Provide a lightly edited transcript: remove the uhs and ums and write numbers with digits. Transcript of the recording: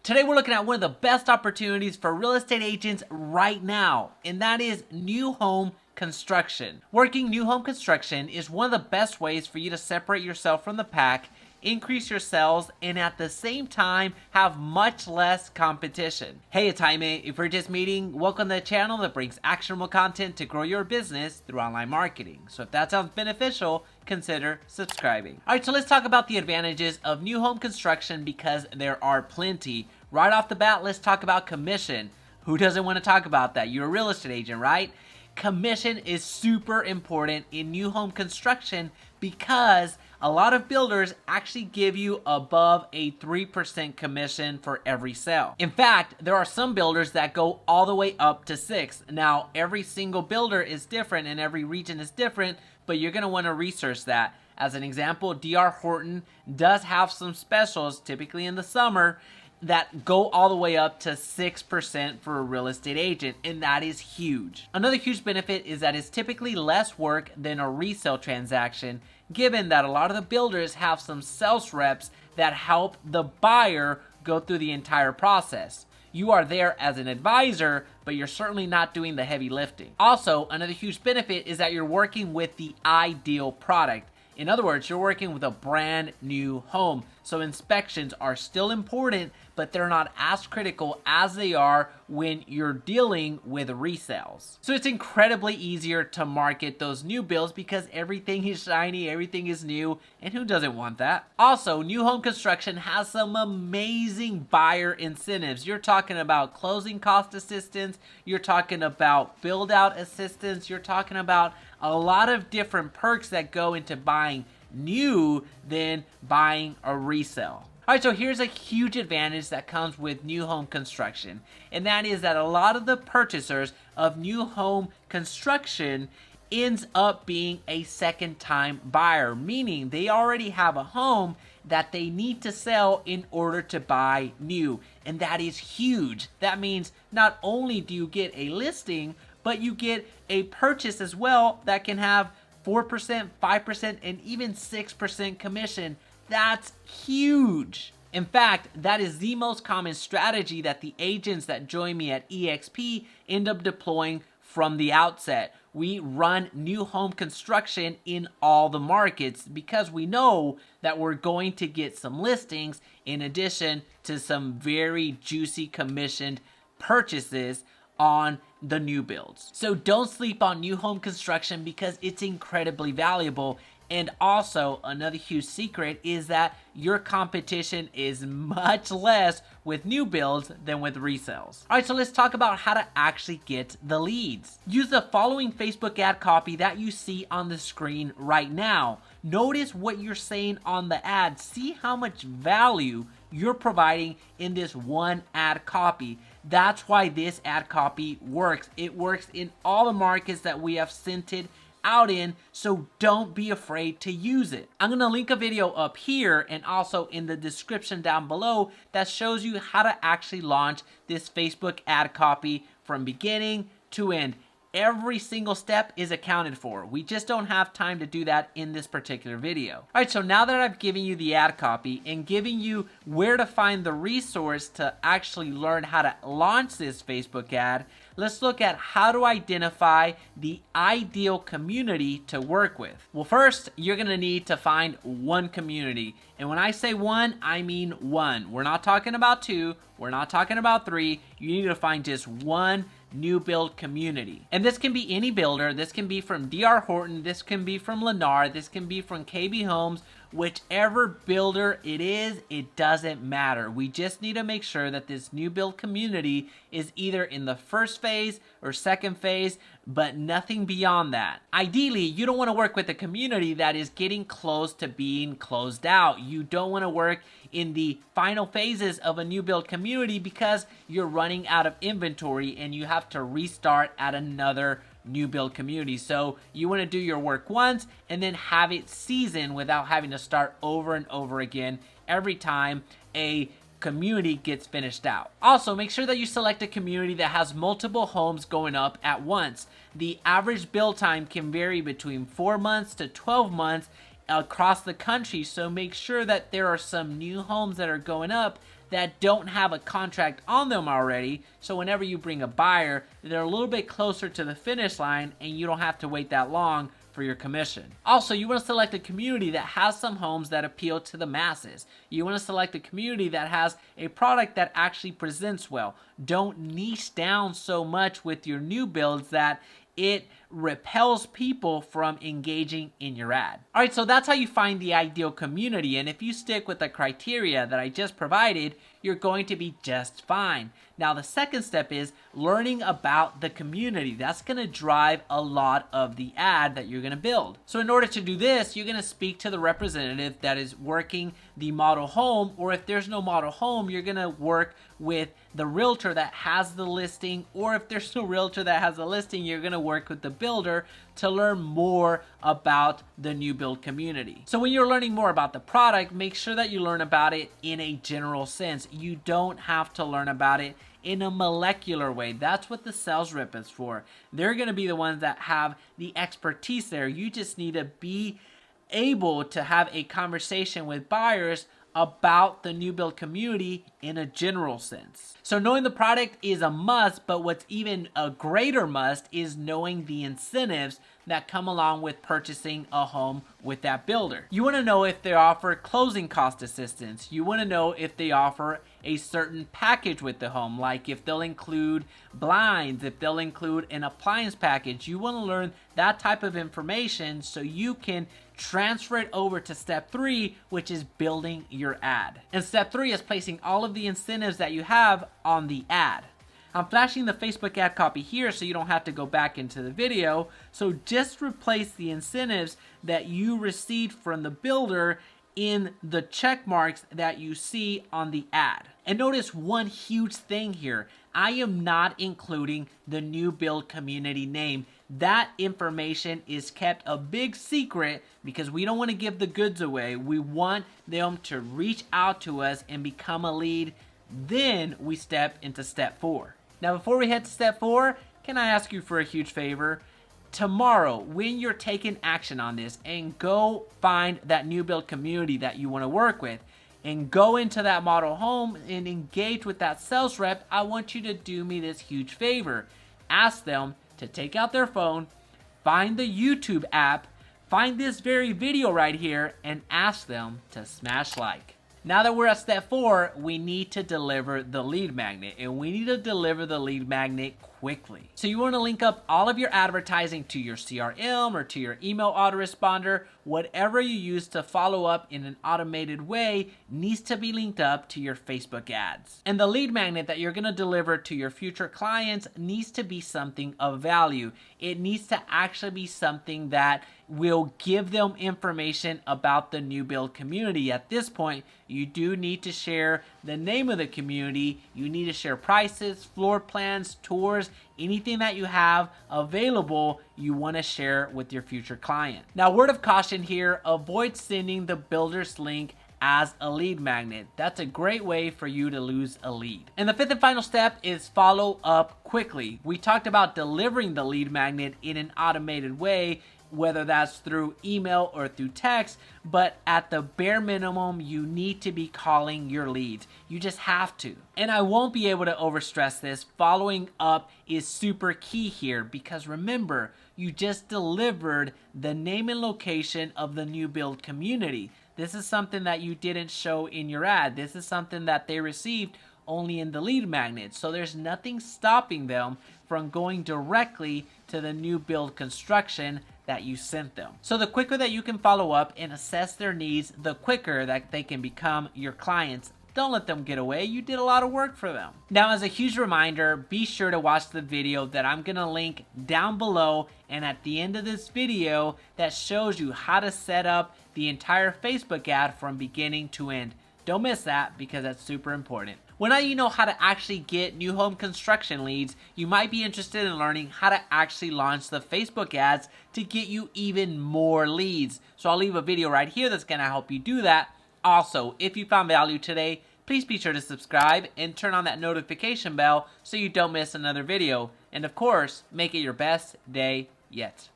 Today we're looking at one of the best opportunities for real estate agents right now, and that is new home construction. Working new home construction is one of the best ways for you to separate yourself from the pack, increase your sales, and at the same time have much less competition. Hey, it's Jaime. If you're just meeting, welcome to the channel that brings actionable content to grow your business through online marketing. So if that sounds beneficial, consider subscribing. All right, so let's talk about the advantages of new home construction because there are plenty. Right off the bat, let's talk about commission. Who doesn't want to talk about that? You're a real estate agent, right? Commission is super important in new home construction because a lot of builders actually give you above a 3% commission for every sale. In fact, there are some builders that go all the way up to 6%. Now, every single builder is different and every region is different, but you're going to want to research that. As an example, D.R. Horton does have some specials, typically in the summer, that go all the way up to 6% for a real estate agent, and that is huge. Another huge benefit is that it's typically less work than a resale transaction, given that a lot of the builders have some sales reps that help the buyer go through the entire process. You are there as an advisor, but you're certainly not doing the heavy lifting. Also, another huge benefit is that you're working with the ideal product. In other words, you're working with a brand new home. So inspections are still important, but they're not as critical as they are when you're dealing with resales. So it's incredibly easier to market those new builds because everything is shiny, everything is new, and who doesn't want that? Also, new home construction has some amazing buyer incentives. You're talking about closing cost assistance, you're talking about build out assistance, you're talking about a lot of different perks that go into buying new than buying a resale. Alright, so here's a huge advantage that comes with new home construction, and that is that a lot of the purchasers of new home construction ends up being a second-time buyer, meaning they already have a home that they need to sell in order to buy new, and that is huge. That means not only do you get a listing, but you get a purchase as well that can have 4%, 5%, and even 6% commission. That's huge. In fact, that is the most common strategy that the agents that join me at EXP end up deploying from the outset. We run new home construction in all the markets because we know that we're going to get some listings in addition to some very juicy commissioned purchases on the new builds. So don't sleep on new home construction because it's incredibly valuable. And also, another huge secret is that your competition is much less with new builds than with resales. Alright, so let's talk about how to actually get the leads. Use the following Facebook ad copy that you see on the screen right now. Notice what you're saying on the ad. See how much value you're providing in this one ad copy. That's why this ad copy works. It works in all the markets that we have sent it out in, so don't be afraid to use it. I'm going to link a video up here and also in the description down below that shows you how to actually launch this Facebook ad copy from beginning to end. Every single step is accounted for. We just don't have time to do that in this particular video. Alright, so now that I've given you the ad copy and giving you where to find the resource to actually learn how to launch this Facebook ad, let's look at how to identify the ideal community to work with. Well, first, you're going to need to find one community. And when I say one, I mean one. We're not talking about two. We're not talking about three. You need to find just one new build community. And this can be any builder. This can be from D.R. Horton. This can be from Lennar. This can be from KB Homes. Whichever builder it is, it doesn't matter. We just need to make sure that this new build community is either in the first phase or second phase, but nothing beyond that. Ideally, you don't want to work with a community that is getting close to being closed out. You don't want to work in the final phases of a new build community because you're running out of inventory and you have to restart at another new build community. So you want to do your work once and then have it seasoned without having to start over and over again every time a community gets finished out. Also, make sure that you select a community that has multiple homes going up at once. The average build time can vary between 4 months to 12 months across the country, so make sure that there are some new homes that are going up that don't have a contract on them already, so whenever you bring a buyer, they're a little bit closer to the finish line and you don't have to wait that long for your commission. Also, you want to select a community that has some homes that appeal to the masses. You want to select a community that has a product that actually presents well. Don't niche down so much with your new builds that it repels people from engaging in your ad. All right, so that's how you find the ideal community, and if you stick with the criteria that I just provided, you're going to be just fine. Now, the second step is learning about the community. That's going to drive a lot of the ad that you're going to build. So in order to do this, you're going to speak to the representative that is working the model home, or if there's no model home, you're going to work with the realtor that has the listing, or if there's no realtor that has a listing, you're going to work with the builder to learn more about the new build community. So when you're learning more about the product, make sure that you learn about it in a general sense. You don't have to learn about it in a molecular way. That's what the sales rep is for. They're going to be the ones that have the expertise there. You just need to be able to have a conversation with buyers about the new build community in a general sense. So knowing the product is a must, but what's even a greater must is knowing the incentives that come along with purchasing a home with that builder. You want to know if they offer closing cost assistance. You want to know if they offer a certain package with the home, like if they'll include blinds, if they'll include an appliance package. You want to learn that type of information so you can transfer it over to step 3, which is building your ad. And step 3 is placing all of the incentives that you have on the ad. I'm flashing the Facebook ad copy here so you don't have to go back into the video. So just replace the incentives that you received from the builder in the check marks that you see on the ad. And notice one huge thing here. I am not including the new build community name. That information is kept a big secret because we don't want to give the goods away. We want them to reach out to us and become a lead. Then we step into step 4. Now, before we head to step 4, can I ask you for a huge favor? Tomorrow, when you're taking action on this, and go find that new build community that you want to work with, and go into that model home and engage with that sales rep, I want you to do me this huge favor. Ask them to take out their phone, find the YouTube app, find this very video right here, and ask them to smash like. Now that we're at step 4, we need to deliver the lead magnet, and we need to deliver the lead magnet quickly. So you want to link up all of your advertising to your CRM or to your email autoresponder. Whatever you use to follow up in an automated way needs to be linked up to your Facebook ads. And the lead magnet that you're going to deliver to your future clients needs to be something of value. It needs to actually be something that will give them information about the new build community. At this point, you do need to share the name of the community. You need to share prices, floor plans, tours, anything that you have available you want to share with your future client. Now, word of caution here, avoid sending the builder's link as a lead magnet. That's a great way for you to lose a lead. And the 5th and final step is follow up quickly. We talked about delivering the lead magnet in an automated way, whether that's through email or through text, but at the bare minimum, you need to be calling your leads. You just have to. And I won't be able to overstress this. Following up is super key here because remember, you just delivered the name and location of the new build community. This is something that you didn't show in your ad. This is something that they received only in the lead magnet. So there's nothing stopping them from going directly to the new build construction that you sent them. So the quicker that you can follow up and assess their needs, the quicker that they can become your clients. Don't let them get away. You did a lot of work for them. Now, as a huge reminder, be sure to watch the video that I'm gonna link down below and at the end of this video that shows you how to set up the entire Facebook ad from beginning to end. Don't miss that because that's super important. Well, now you know how to actually get new home construction leads, you might be interested in learning how to actually launch the Facebook ads to get you even more leads. So I'll leave a video right here that's gonna help you do that. Also, if you found value today, please be sure to subscribe and turn on that notification bell so you don't miss another video. And of course, make it your best day yet.